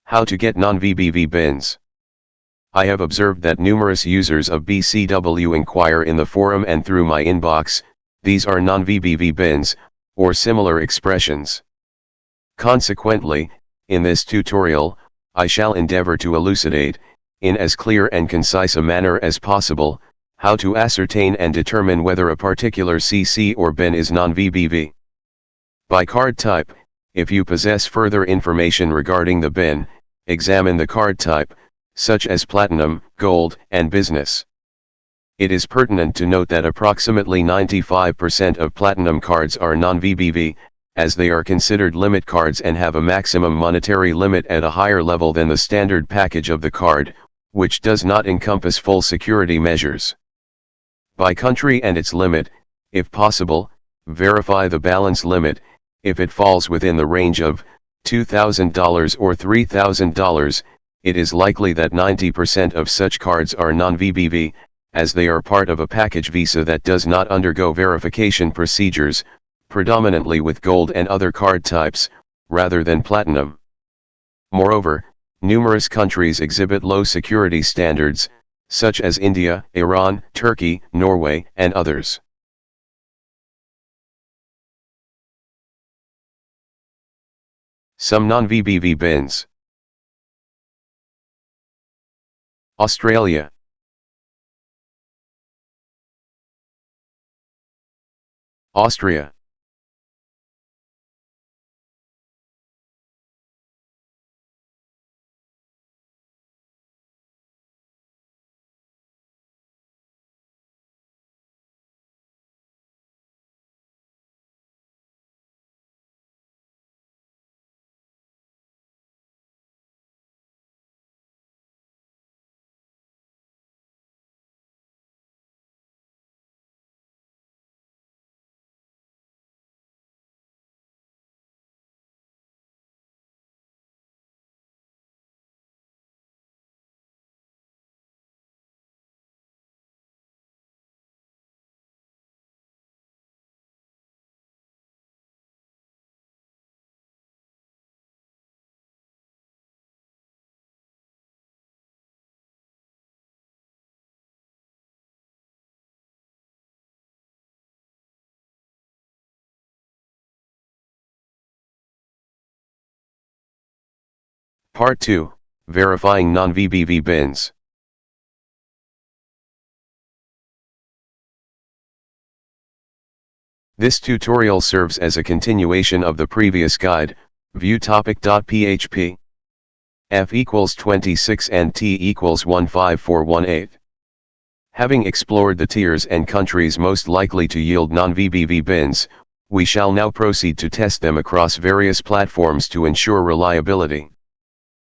How to get non-VBV bins. I have observed that numerous users of BCW inquire in the forum and through my inbox, these are non-VBV bins, or similar expressions. Consequently, in this tutorial, I shall endeavor to elucidate, in as clear and concise a manner as possible, how to ascertain and determine whether a particular CC or bin is non-VBV. By card type, if you possess further information regarding the bin, examine the card type, such as platinum, gold, and business. It is pertinent to note that approximately 95% of platinum cards are non-VBV, as they are considered limit cards and have a maximum monetary limit at a higher level than the standard package of the card, which does not encompass full security measures. By country and its limit, if possible, verify the balance limit. If it falls within the range of $2,000 or $3,000, it is likely that 90% of such cards are non-VBV, as they are part of a package visa that does not undergo verification procedures, predominantly with gold and other card types, rather than platinum. Moreover, numerous countries exhibit low security standards, such as India, Iran, Turkey, Norway, and others. Some non-VBV bins. Australia, Austria, Part 2, Verifying non-VBV bins. This tutorial serves as a continuation of the previous guide, view topic.php. F equals 26 and T equals 15418. Having explored the tiers and countries most likely to yield non-VBV bins, we shall now proceed to test them across various platforms to ensure reliability.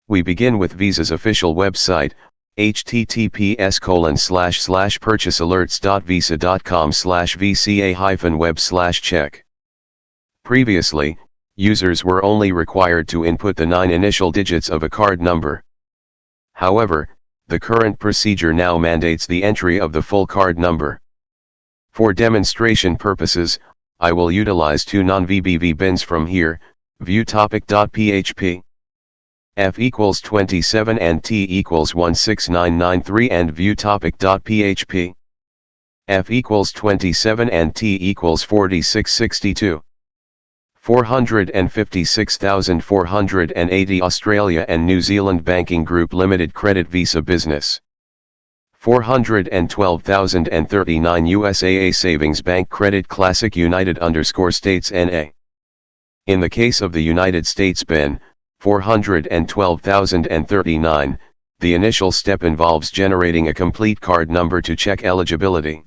We begin with Visa's official website, https://purchasealerts.visa.com/vca-web/check. Previously, users were only required to input the 9 initial digits of a card number. However, the current procedure now mandates the entry of the full card number. For demonstration purposes, I will utilize 2 non-VBV bins from here, view topic.php. F equals 27 and T equals 16993 and view topic.php. F equals 27 and T equals 4662. 456,480 Australia and New Zealand Banking Group Limited Credit Visa Business. 412,039 USAA Savings Bank Credit Classic United_States NA. In the case of the United States bin, 412,039, the initial step involves generating a complete card number to check eligibility.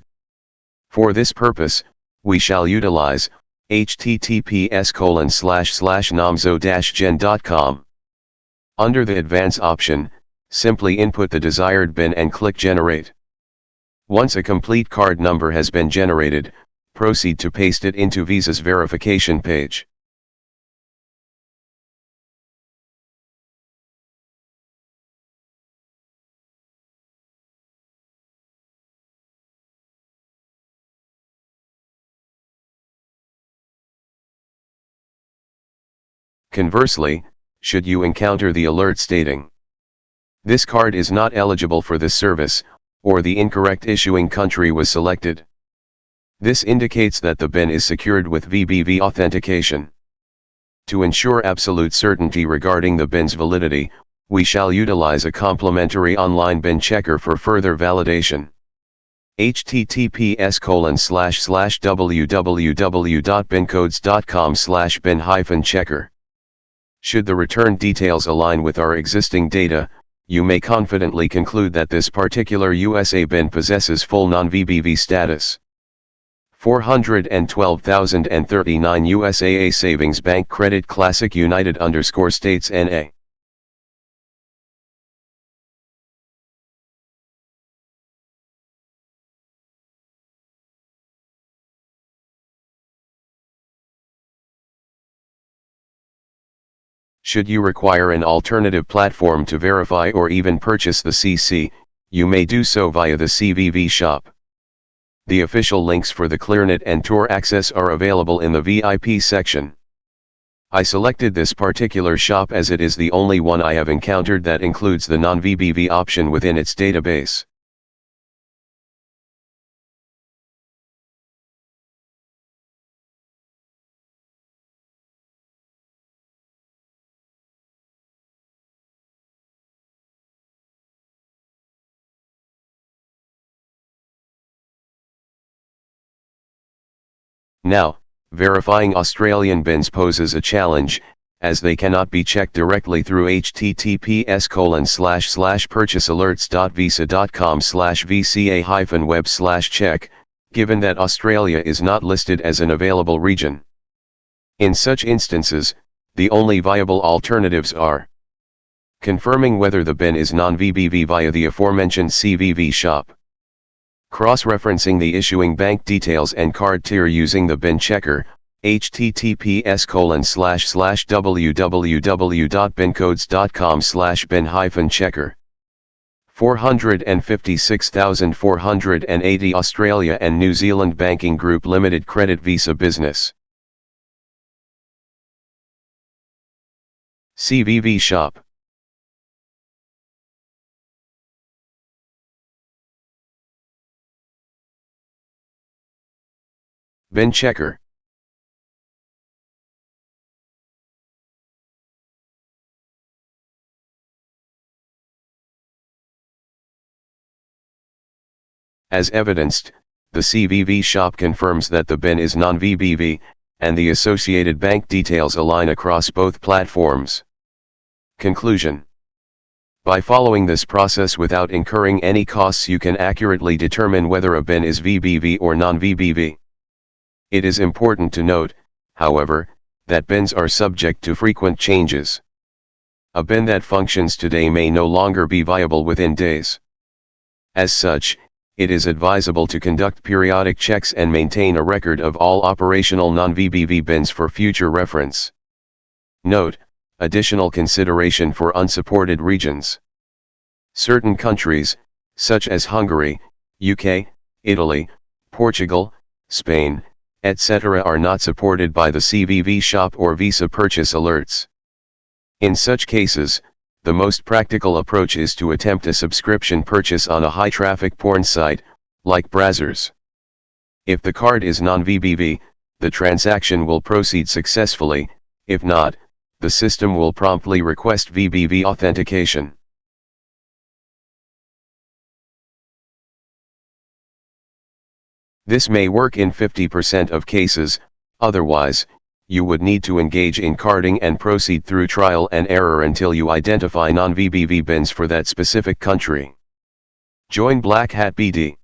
For this purpose, we shall utilize https://nomzo-gen.com. Under the Advance option, simply input the desired bin and click Generate. Once a complete card number has been generated, proceed to paste it into Visa's verification page. Conversely, should you encounter the alert stating, "This card is not eligible for this service," or the incorrect issuing country was selected. This indicates that the bin is secured with VBV authentication. To ensure absolute certainty regarding the bin's validity, we shall utilize a complimentary online bin checker for further validation. https://www.bincodes.com/bin-checker. Should the return details align with our existing data, you may confidently conclude that this particular USA bin possesses full non-VBV status. 412,039 USAA Savings Bank Credit Classic United _States NA. Should you require an alternative platform to verify or even purchase the CC, you may do so via the CVV shop. The official links for the ClearNet and Tor access are available in the VIP section. I selected this particular shop as it is the only one I have encountered that includes the non-VBV option within its database. Now, verifying Australian bins poses a challenge, as they cannot be checked directly through https://purchasealerts.visa.com/vca-web/check, given that Australia is not listed as an available region. In such instances, the only viable alternatives are confirming whether the bin is non-VBV via the aforementioned CVV shop, cross-referencing the issuing bank details and card tier using the bin checker, https://www.bincodes.com/bin-checker. 456,480 Australia and New Zealand Banking Group Limited Credit Visa Business. CVV shop. Bin checker. As evidenced, the CVV shop confirms that the bin is non-VBV, and the associated bank details align across both platforms. Conclusion: by following this process without incurring any costs, you can accurately determine whether a bin is VBV or non-VBV. It is important to note, however, that bins are subject to frequent changes. A bin that functions today may no longer be viable within days. As such, it is advisable to conduct periodic checks and maintain a record of all operational non-VBV bins for future reference. Note: additional consideration for unsupported regions. Certain countries, such as Hungary, UK, Italy, Portugal, Spain, etc., are not supported by the CVV shop or Visa purchase alerts. In such cases, the most practical approach is to attempt a subscription purchase on a high-traffic porn site, like Brazzers. If the card is non-VBV, the transaction will proceed successfully. If not, the system will promptly request VBV authentication. This may work in 50% of cases, otherwise, you would need to engage in carding and proceed through trial and error until you identify non-VBV bins for that specific country. Join Black Hat BD.